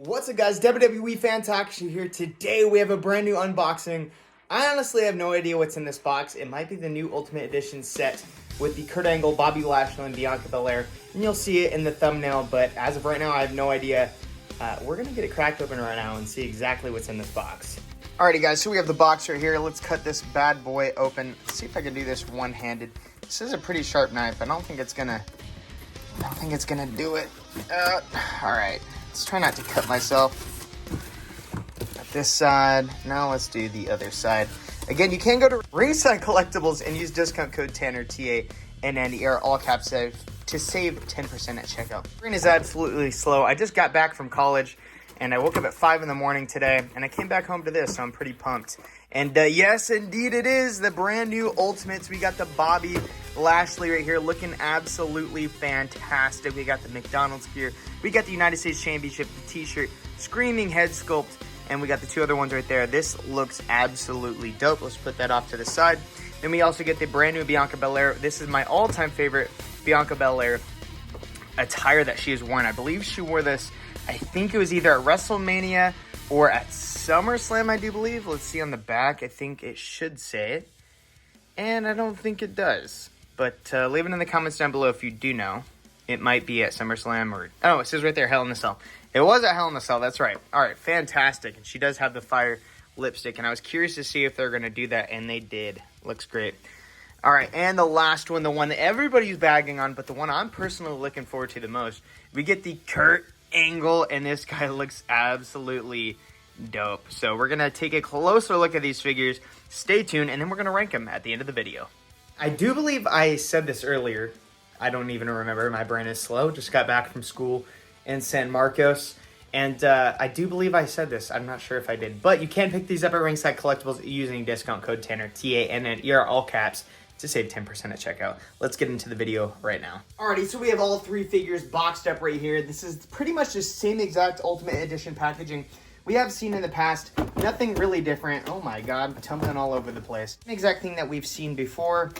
What's up, guys? WWE Fan Talk here. Today we have a brand new unboxing. I honestly have no idea what's in this box. It might be the new Ultimate Edition set with the Kurt Angle, Bobby Lashley, and Bianca Belair, and you'll see it in the thumbnail, but as of right now, I have no idea. We're going to get it cracked open right now and see exactly what's in this box. Alrighty, guys, so we have the box right here. Let's cut this bad boy open. Let's see if I can do this one-handed. This is a pretty sharp knife. I don't think it's gonna do it. Alright. Let's try not to cut myself. Got this side. Now let's do the other side. Again, you can go to Ringside Collectibles and use discount code Tanner, TANNER, all caps, to save 10% at checkout. Screen is absolutely slow. I just got back from college and I woke up at 5 in the morning today and I came back home to this, so I'm pretty pumped. And yes, indeed it is the brand new Ultimates. We got the Bobby Lashley right here looking absolutely fantastic. We got the McDonald's gear. We got the United States Championship, the t-shirt, screaming head sculpt, and we got the two other ones right there. This looks absolutely dope. Let's put that off to the side. Then we also get the brand new Bianca Belair. This is my all-time favorite Bianca Belair attire that she has worn. I believe she wore this, I think it was either at WrestleMania or at SummerSlam, I do believe. Let's see on the back. I think it should say it. And I don't think it does. But leave it in the comments down below if you do know. It might be at SummerSlam or... Oh, it says right there, Hell in a Cell. It was at Hell in a Cell, that's right. All right, fantastic. And she does have the fire lipstick. And I was curious to see if they're going to do that, and they did. Looks great. All right, and the last one, the one that everybody's bagging on, but the one I'm personally looking forward to the most. We get the Kurt Angle, and this guy looks absolutely dope. So we're going to take a closer look at these figures. Stay tuned, and then we're going to rank them at the end of the video. I do believe I said this earlier. I don't even remember. My brain is slow. Just got back from school in San Marcos. And I do believe I said this. I'm not sure if I did. But you can pick these up at Ringside Collectibles using discount code Tanner, TANNER, all caps, to save 10% at checkout. Let's get into the video right now. Alrighty, so we have all three figures boxed up right here. This is pretty much the same exact Ultimate Edition packaging we have seen in the past. Nothing really different. Oh my god, tumbling all over the place. Same exact thing that we've seen before.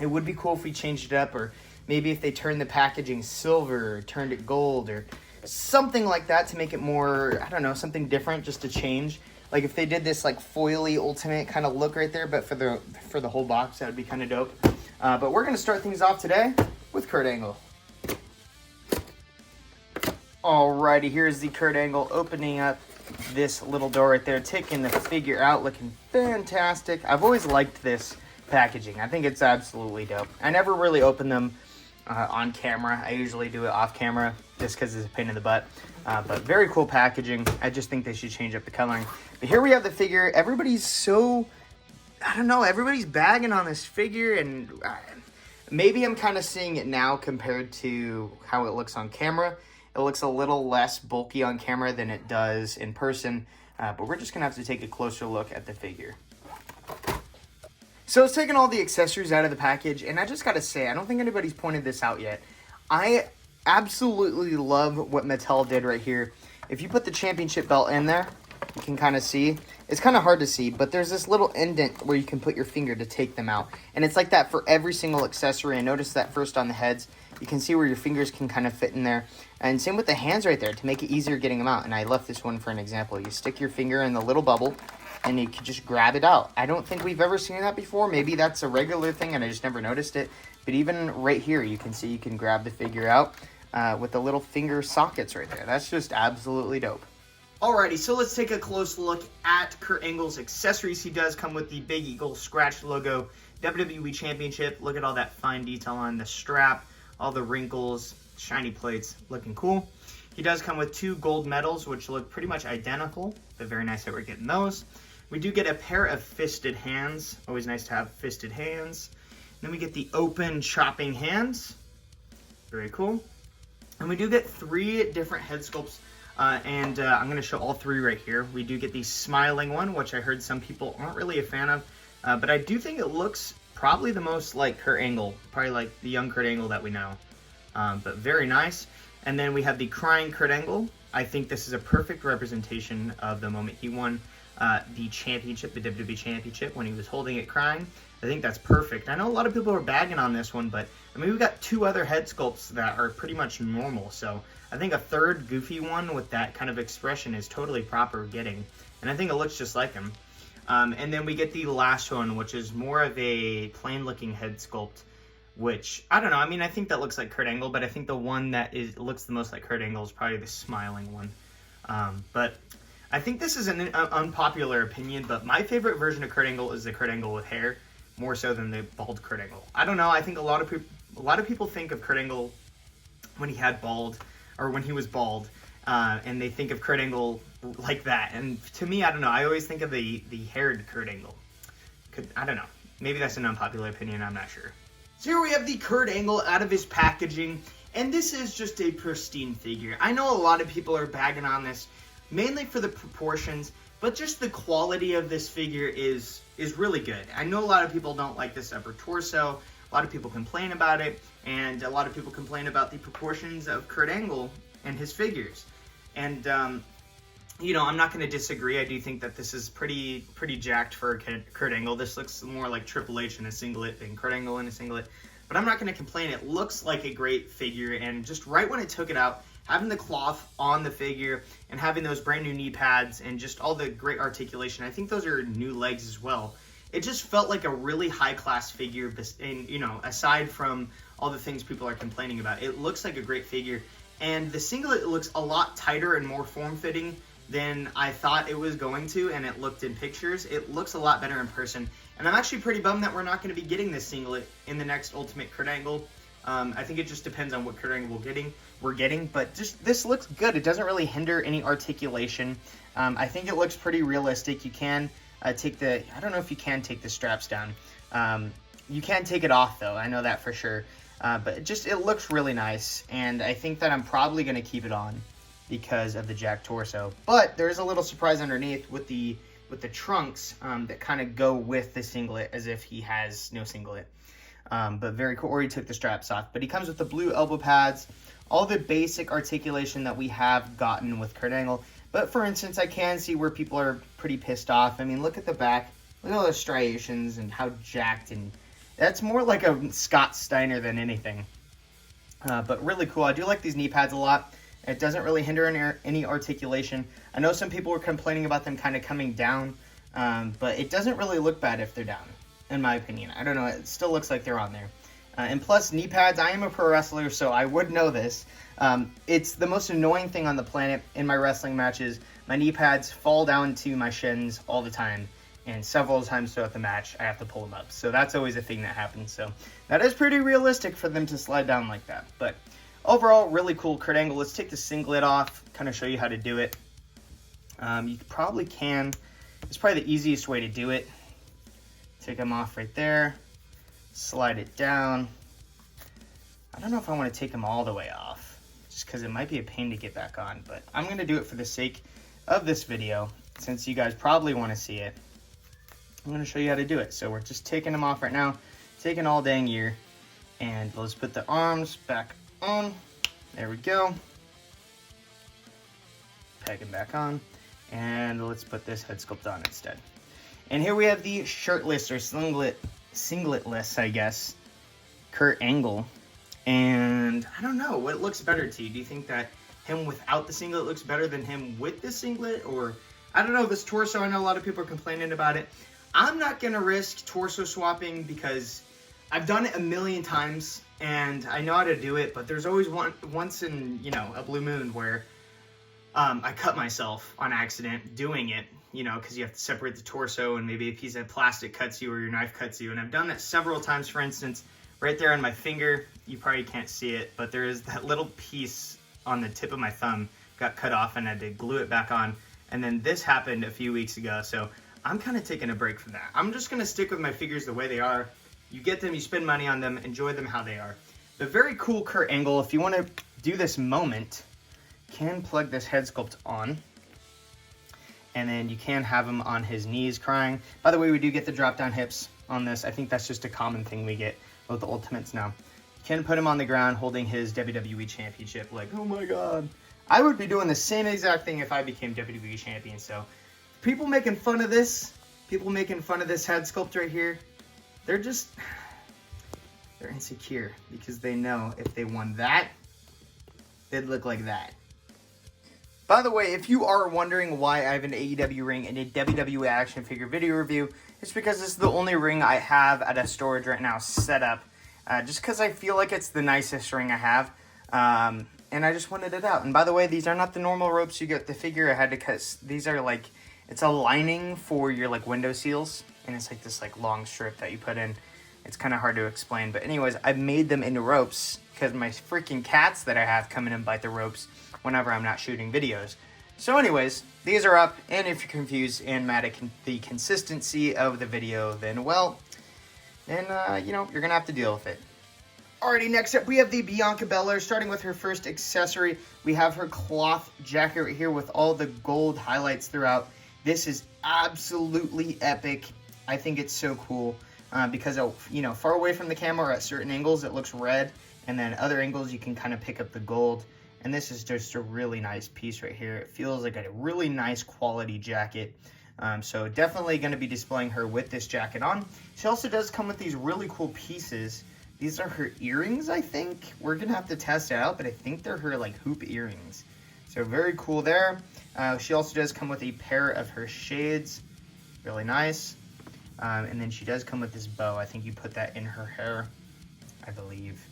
It would be cool if we changed it up, or maybe if they turned the packaging silver or turned it gold or something like that to make it more, I don't know, something different just to change. Like if they did this like foily Ultimate kind of look right there, but for the whole box, that would be kind of dope. But we're going to start things off today with Kurt Angle. Alrighty, here's the Kurt Angle opening up this little door right there, taking the figure out, looking fantastic. I've always liked this packaging. I think it's absolutely dope. I never really open them on camera. I usually do it off camera just because it's a pain in the butt. But very cool packaging. I just think they should change up the coloring. But here we have the figure. Everybody's so, I don't know, everybody's bagging on this figure, and maybe I'm kind of seeing it now compared to how it looks on camera. It looks a little less bulky on camera than it does in person, but we're just going to have to take a closer look at the figure. So it's taking all the accessories out of the package, and I just got to say, I don't think anybody's pointed this out yet. I absolutely love what Mattel did right here. If you put the championship belt in there, you can kind of see. It's kind of hard to see, but there's this little indent where you can put your finger to take them out. And it's like that for every single accessory. And notice that first on the heads. You can see where your fingers can kind of fit in there. And same with the hands right there to make it easier getting them out. And I left this one for an example. You stick your finger in the little bubble, and you can just grab it out. I don't think we've ever seen that before. Maybe that's a regular thing, and I just never noticed it. But even right here, you can see you can grab the figure out with the little finger sockets right there. That's just absolutely dope. Alrighty, so let's take a close look at Kurt Angle's accessories. He does come with the Big Eagle scratch logo, WWE Championship. Look at all that fine detail on the strap, all the wrinkles, shiny plates, looking cool. He does come with two gold medals, which look pretty much identical, but very nice that we're getting those. We do get a pair of fisted hands. Always nice to have fisted hands. Then we get the open chopping hands. Very cool. And we do get three different head sculpts. I'm going to show all three right here. We do get the smiling one, which I heard some people aren't really a fan of. But I do think it looks probably the most like Kurt Angle. Probably like the young Kurt Angle that we know. But very nice. And then we have the crying Kurt Angle. I think this is a perfect representation of the moment he won the championship, the WWE championship, when he was holding it crying. I think that's perfect. I know a lot of people are bagging on this one, but I mean, we've got two other head sculpts that are pretty much normal, so I think a third goofy one with that kind of expression is totally proper getting, and I think it looks just like him. And then we get the last one, which is more of a plain-looking head sculpt, which, I don't know, I mean, I think that looks like Kurt Angle, but I think the one that looks the most like Kurt Angle is probably the smiling one. But I think this is an unpopular opinion, but my favorite version of Kurt Angle is the Kurt Angle with hair, more so than the bald Kurt Angle. I don't know, I think a lot of people think of Kurt Angle when he had bald, or when he was bald, and they think of Kurt Angle like that. And to me, I don't know, I always think of the haired Kurt Angle. I don't know, maybe that's an unpopular opinion, I'm not sure. So here we have the Kurt Angle out of his packaging, and this is just a pristine figure. I know a lot of people are bagging on this, mainly for the proportions, but just the quality of this figure is really good. I know a lot of people don't like this upper torso, a lot of people complain about it, and a lot of people complain about the proportions of Kurt Angle and his figures. And, you know, I'm not going to disagree. I do think that this is pretty jacked for Kurt Angle. This looks more like Triple H in a singlet than Kurt Angle in a singlet. But I'm not going to complain. It looks like a great figure, and just right when I took it out, having the cloth on the figure and having those brand new knee pads and just all the great articulation, I think those are new legs as well. It just felt like a really high-class figure, and, you know, aside from all the things people are complaining about, it looks like a great figure. And the singlet looks a lot tighter and more form-fitting than I thought it was going to, and it looked in pictures. It looks a lot better in person, and I'm actually pretty bummed that we're not going to be getting this singlet in the next Ultimate Kurt Angle. I think it just depends on what Kurt Angle we're getting, but just this looks good. It doesn't really hinder any articulation. I think it looks pretty realistic. You can I don't know if you can take the straps down. You can take it off though, I know that for sure. But it looks really nice, and I think that I'm probably going to keep it on because of the jacked torso. But there's a little surprise underneath with the trunks that kind of go with the singlet, as if he has no singlet. But very cool. Or he took the straps off. But he comes with the blue elbow pads, all the basic articulation that we have gotten with Kurt Angle. But for instance, I can see where people are pretty pissed off. I mean, look at the back. Look at all those striations and how jacked, and that's more like a Scott Steiner than anything. But really cool. I do like these knee pads a lot. It doesn't really hinder any articulation. I know some people were complaining about them kind of coming down, but it doesn't really look bad if they're down, in my opinion. I don't know. It still looks like they're on there. And plus, knee pads, I am a pro wrestler, so I would know this. It's the most annoying thing on the planet in my wrestling matches. My knee pads fall down to my shins all the time, and several times throughout the match, I have to pull them up. So that's always a thing that happens. So that is pretty realistic for them to slide down like that. But overall, really cool Kurt Angle. Let's take the singlet off, kind of show you how to do it. You probably can. It's probably the easiest way to do it. Take them off right there. Slide it down. I don't know if I want to take them all the way off, just because it might be a pain to get back on. But I'm going to do it for the sake of this video, since you guys probably want to see it. I'm going to show you how to do it. So we're just taking them off right now. Taking all dang year. And let's put the arms back on. There we go. Peg them back on. And let's put this head sculpt on instead. And here we have the shirtless or singletless, I guess, Kurt Angle. And I don't know, what looks better to you? Do you think that him without the singlet looks better than him with the singlet? Or, I don't know, this torso, I know a lot of people are complaining about it. I'm not going to risk torso swapping because I've done it a million times and I know how to do it, but there's always once in, you know, a blue moon where I cut myself on accident doing it, you know, because you have to separate the torso and maybe a piece of plastic cuts you or your knife cuts you. And I've done that several times. For instance, right there on my finger, you probably can't see it, but there is that little piece on the tip of my thumb got cut off and I had to glue it back on. And then this happened a few weeks ago, so I'm kind of taking a break from that. I'm just going to stick with my figures the way they are. You get them, you spend money on them, enjoy them how they are. But very cool Kurt Angle. If you want to do this moment, can plug this head sculpt on. And then you can have him on his knees crying. By the way, we do get the drop down hips on this. I think that's just a common thing we get with the Ultimates now. You can put him on the ground holding his WWE Championship. Like, oh my God. I would be doing the same exact thing if I became WWE Champion. So people making fun of this head sculpt right here, they're insecure because they know if they won that, they'd look like that. By the way, if you are wondering why I have an AEW ring and a WWE action figure video review, it's because this is the only ring I have at a storage right now set up. Just because I feel like it's the nicest ring I have. And I just wanted it out. And by the way, these are not the normal ropes you get the figure. I had to cut. These are like, it's a lining for your like window seals. And it's like this like long strip that you put in. It's kind of hard to explain. But anyways, I made them into ropes because my freaking cats that I have come in and bite the ropes whenever I'm not shooting videos. So anyways, these are up, and if you're confused and mad at the consistency of the video, then well, then you know, you're gonna have to deal with it. Alrighty, next up we have the Bianca Belair. Starting with her first accessory, we have her cloth jacket right here with all the gold highlights throughout. This is absolutely epic. I think it's so cool because, you know, far away from the camera or at certain angles it looks red, and then other angles you can kind of pick up the gold. And this is just a really nice piece right here. It feels like a really nice quality jacket. So definitely going to be displaying her with this jacket on. She also does come with these really cool pieces. These are her earrings, I think. We're going to have to test it out, but I think they're her like hoop earrings. So very cool there. She also does come with a pair of her shades. Really nice. And then she does come with this bow. I think you put that in her hair, I believe.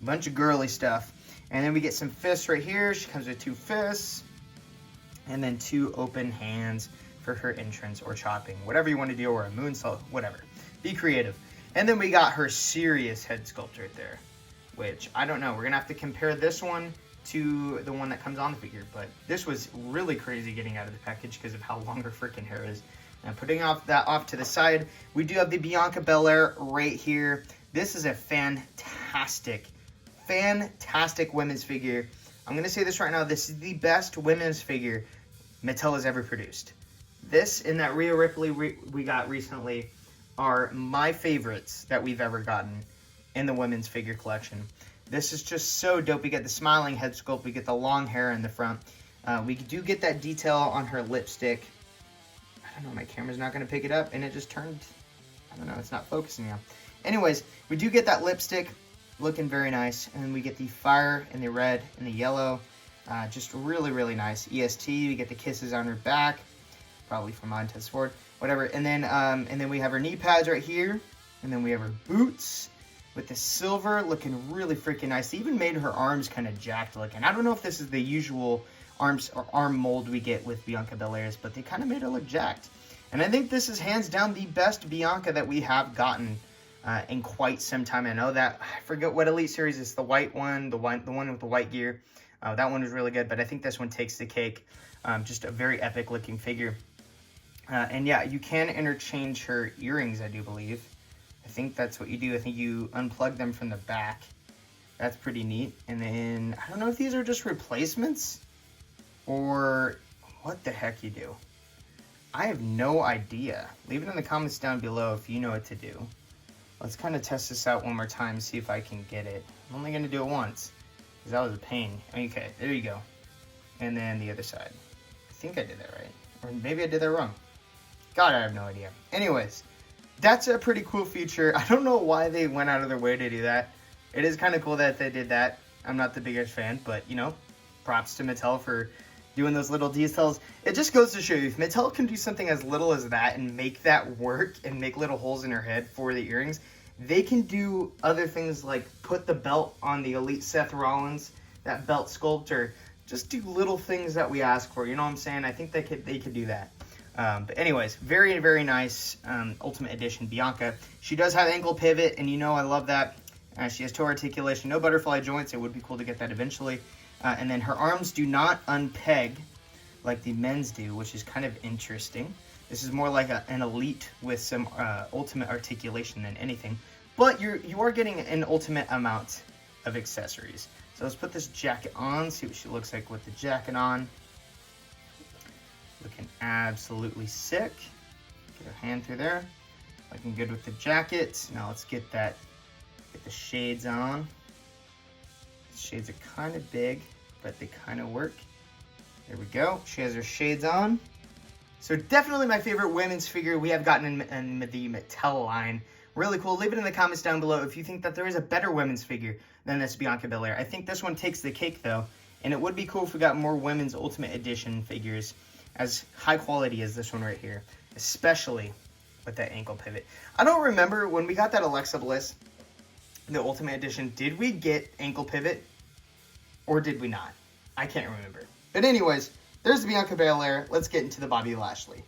A bunch of girly stuff. And then we get some fists right here. She comes with 2 fists. And then 2 open hands for her entrance or chopping. Whatever you want to do, or a moonsault, whatever. Be creative. And then we got her serious head sculpt right there. Which, I don't know. We're going to have to compare this one to the one that comes on the figure. But this was really crazy getting out of the package because of how long her freaking hair is. And putting that off to the side, we do have the Bianca Belair right here. This is a fantastic women's figure. I'm going to say this right now. This is the best women's figure Mattel has ever produced. This and that Rhea Ripley we got recently are my favorites that we've ever gotten in the women's figure collection. This is just so dope. We get the smiling head sculpt. We get the long hair in the front. We do get that detail on her lipstick. I don't know. My camera's not going to pick it up. And it just turned... I don't know. It's not focusing now. Anyways, we do get that lipstick. Looking very nice. And then we get the fire and the red and the yellow. Just really, really nice. EST, we get the kisses on her back. Probably from Montez Ford. Whatever. And then we have her knee pads right here. And then we have her boots with the silver, looking really freaking nice. They even made her arms kind of jacked looking. I don't know if this is the usual arms or arm mold we get with Bianca Belair's, but they kind of made her look jacked. And I think this is hands down the best Bianca that we have gotten in quite some time. I know that, I forget what Elite Series is, the white one, the one with the white gear. That one was really good, but I think this one takes the cake. Just a very epic looking figure. And yeah, you can interchange her earrings, I do believe. I think that's what you do. I think you unplug them from the back. That's pretty neat. And then, I don't know if these are just replacements or what the heck you do. I have no idea. Leave it in the comments down below if you know what to do. Let's kind of test this out one more time, see if I can get it. I'm only going to do it once, because that was a pain. Okay, there you go. And then the other side. I think I did that right. Or maybe I did that wrong. God, I have no idea. Anyways, that's a pretty cool feature. I don't know why they went out of their way to do that. It is kind of cool that they did that. I'm not the biggest fan, but, you know, props to Mattel for doing those little details. It just goes to show you, if Mattel can do something as little as that and make that work and make little holes in her head for the earrings, they can do other things like put the belt on the Elite Seth Rollins, that belt sculptor. Just do little things that we ask for, you know what I'm saying? I think they could do that. But anyways, very, very nice Ultimate Edition Bianca. She does have ankle pivot, and you know I love that. She has toe articulation, no butterfly joints. It would be cool to get that eventually. And then her arms do not unpeg like the men's do, which is kind of interesting. This is more like an Elite with some ultimate articulation than anything. But you are getting an ultimate amount of accessories. So let's put this jacket on, see what she looks like with the jacket on. Looking absolutely sick. Get her hand through there. Looking good with the jacket. Now let's get the shades on. The shades are kind of big, but they kind of work. There we go. She has her shades on. So definitely my favorite women's figure we have gotten in the Mattel line. Really cool. Leave it in the comments down below if you think that there is a better women's figure than this Bianca Belair. I think this one takes the cake though, and it would be cool if we got more women's Ultimate Edition figures as high quality as this one right here, especially with that ankle pivot. I don't remember when we got that Alexa Bliss, the Ultimate Edition, did we get ankle pivot or did we not? I can't remember. But anyways, there's the Bianca Belair. Let's get into the Bobby Lashley.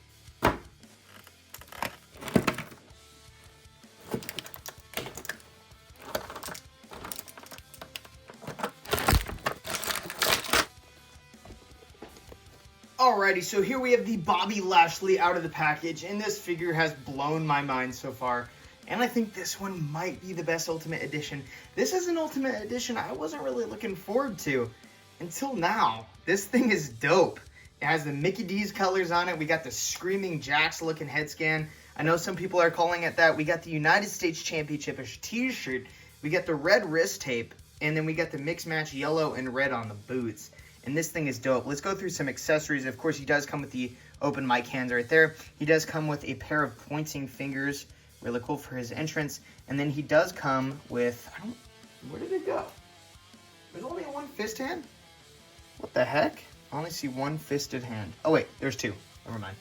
Alrighty, so here we have the Bobby Lashley out of the package, and this figure has blown my mind so far. And I think this one might be the best Ultimate Edition. This is an Ultimate Edition I wasn't really looking forward to until now. This thing is dope. It has the Mickey D's colors on it. We got the Screaming Jacks looking head scan. I know some people are calling it that. We got the United States Championship t-shirt. We got the red wrist tape. And then we got the mix match yellow and red on the boots. And this thing is dope. Let's go through some accessories. Of course, he does come with the open mic hands right there. He does come with a pair of pointing fingers. Really cool for his entrance. And then he does come with, where did it go? There's only one fist hand? What the heck? I only see one fisted hand. Oh wait, there's two. Never mind.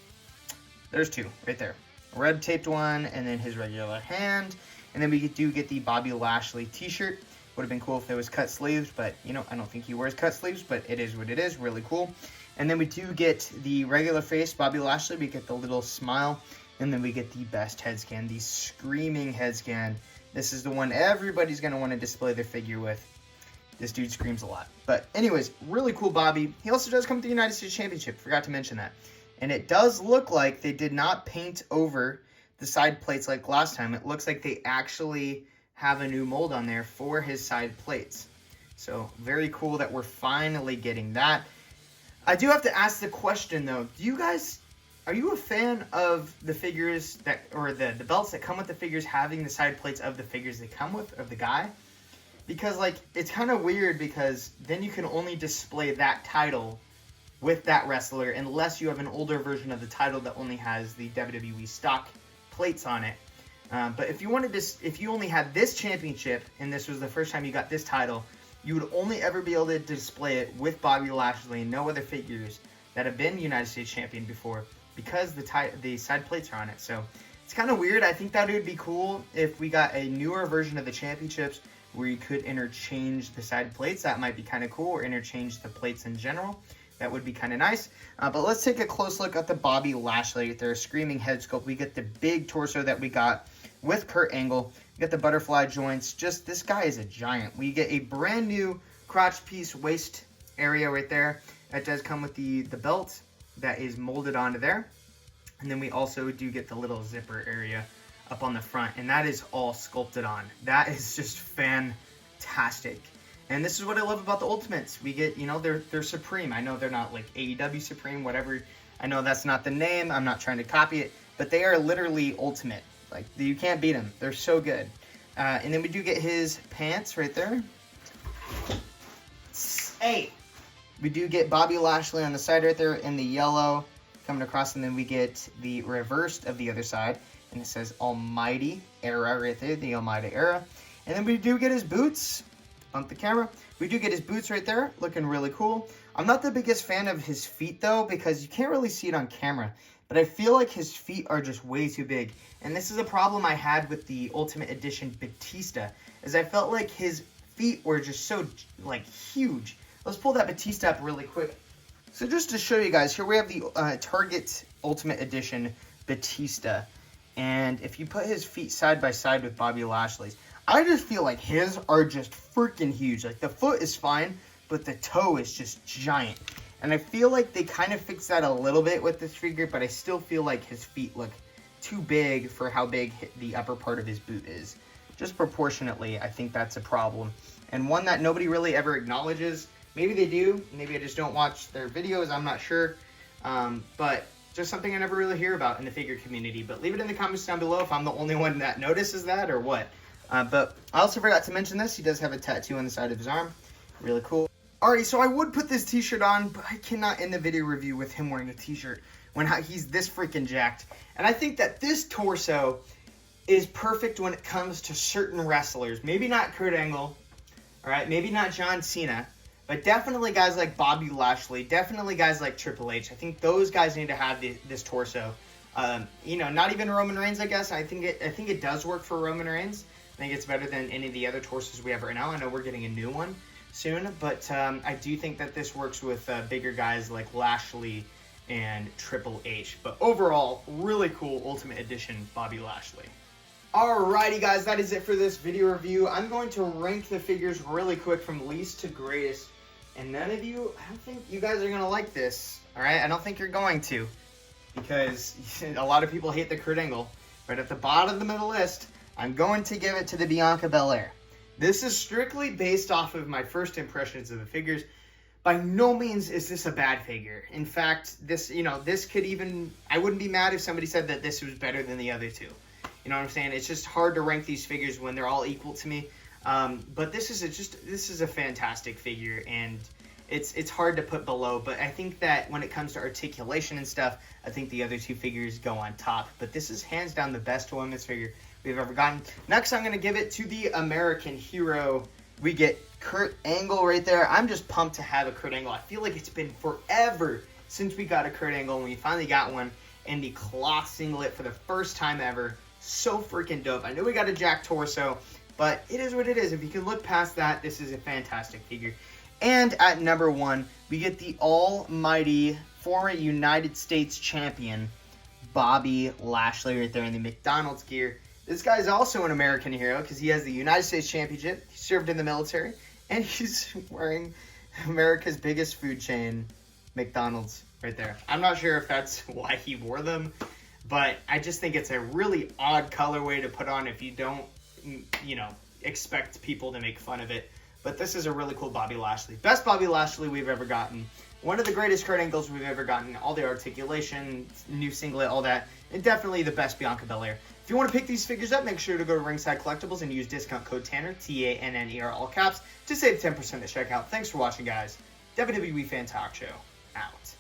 There's two right there. A red taped one and then his regular hand. And then we do get the Bobby Lashley t-shirt. Would have been cool if there was cut sleeves, but you know, I don't think he wears cut sleeves, but it is what it is. Really cool. And then we do get the regular face Bobby Lashley. We get the little smile, and then we get the best head scan, the Screaming head scan. This is the one everybody's going to want to display their figure with. This dude screams a lot. But anyways, really cool Bobby. He also does come with the United States Championship. Forgot to mention that. And it does look like they did not paint over the side plates like last time. It looks like they actually have a new mold on there for his side plates. So very cool that we're finally getting that. I do have to ask the question though, are you a fan of the figures that, or the belts that come with the figures having the side plates of the figures they come with, of the guy? Because like, it's kind of weird because then you can only display that title with that wrestler unless you have an older version of the title that only has the WWE stock plates on it. But if you only had this championship and this was the first time you got this title, you would only ever be able to display it with Bobby Lashley and no other figures that have been United States champion before because the side plates are on it. So it's kind of weird. I think that it would be cool if we got a newer version of the championships where you could interchange the side plates. That might be kind of cool, or interchange the plates in general. That would be kind of nice. But let's take a close look at the Bobby Lashley. Their Screaming head sculpt. We get the big torso that we got with Kurt Angle. We get the butterfly joints. Just, this guy is a giant. We get a brand new crotch piece waist area right there. That does come with the belt that is molded onto there. And then we also do get the little zipper area up on the front. And that is all sculpted on. That is just fantastic. And this is what I love about the Ultimates. We get, you know, they're Supreme. I know they're not like AEW Supreme, whatever. I know that's not the name. I'm not trying to copy it. But they are literally Ultimate. Like, you can't beat them. They're so good. And then we do get his pants right there. Hey! We do get Bobby Lashley on the side right there in the yellow coming across. And then we get the reversed of the other side. And it says Almighty Era right there. The Almighty Era. And then we do get his boots. Bump the camera. We do get his boots right there. Looking really cool. I'm not the biggest fan of his feet, though, because you can't really see it on camera. But I feel like his feet are just way too big. And this is a problem I had with the Ultimate Edition Batista, is I felt like his feet were just so, like, huge. Let's pull that Batista up really quick. So just to show you guys, here we have the Target Ultimate Edition Batista. And if you put his feet side by side with Bobby Lashley's, I just feel like his are just freaking huge. Like, the foot is fine, but the toe is just giant. And I feel like they kind of fixed that a little bit with this figure, but I still feel like his feet look too big for how big the upper part of his boot is. Just proportionately, I think that's a problem. And one that nobody really ever acknowledges. Maybe they do. Maybe I just don't watch their videos. I'm not sure. But just something I never really hear about in the figure community. But leave it in the comments down below if I'm the only one that notices that or what. But I also forgot to mention this. He does have a tattoo on the side of his arm. Really cool. Alright, so I would put this t-shirt on, but I cannot end the video review with him wearing a t-shirt when he's this freaking jacked. And I think that this torso is perfect when it comes to certain wrestlers. Maybe not Kurt Angle, alright, maybe not John Cena, but definitely guys like Bobby Lashley, definitely guys like Triple H. I think those guys need to have this torso. You know, not even Roman Reigns, I guess. I think it does work for Roman Reigns. I think it's better than any of the other torsos we have right now. I know we're getting a new one soon, but I do think that this works with bigger guys like Lashley and Triple H. But overall, really cool Ultimate Edition Bobby Lashley. Alrighty guys, that is it for this video review. I'm going to rank the figures really quick from least to greatest. And none of you, I don't think you guys are going to like this. Alright, I don't think you're going to. Because a lot of people hate the Kurt Angle. But at the bottom of the list, I'm going to give it to the Bianca Belair. This is strictly based off of my first impressions of the figures. By no means is this a bad figure. In fact, this could even, I wouldn't be mad if somebody said that this was better than the other two. You know what I'm saying? It's just hard to rank these figures when they're all equal to me. But this is a fantastic figure, and it's hard to put below. But I think that when it comes to articulation and stuff, I think the other two figures go on top. But this is hands down the best women's figure we've ever gotten. Next, I'm going to give it to the American Hero. We get Kurt Angle right there. I'm just pumped to have a Kurt Angle. I feel like it's been forever since we got a Kurt Angle, and we finally got one in the cloth singlet for the first time ever. So freaking dope. I know we got a jack torso, but it is what it is. If you can look past that, this is a fantastic figure. And at number 1, we get the almighty former United States champion, Bobby Lashley, right there in the McDonald's gear. This guy's also an American hero because he has the United States Championship. He served in the military, and he's wearing America's biggest food chain, McDonald's, right there. I'm not sure if that's why he wore them, but I just think it's a really odd colorway to put on if you don't, expect people to make fun of it. But this is a really cool Bobby Lashley. Best Bobby Lashley we've ever gotten. One of the greatest Kurt Angles we've ever gotten. All the articulation, new singlet, all that. And definitely the best Bianca Belair. If you want to pick these figures up, make sure to go to Ringside Collectibles and use discount code Tanner, T-A-N-N-E-R, all caps, to save 10% at checkout. Thanks for watching, guys. WWE Fan Talk Show, out.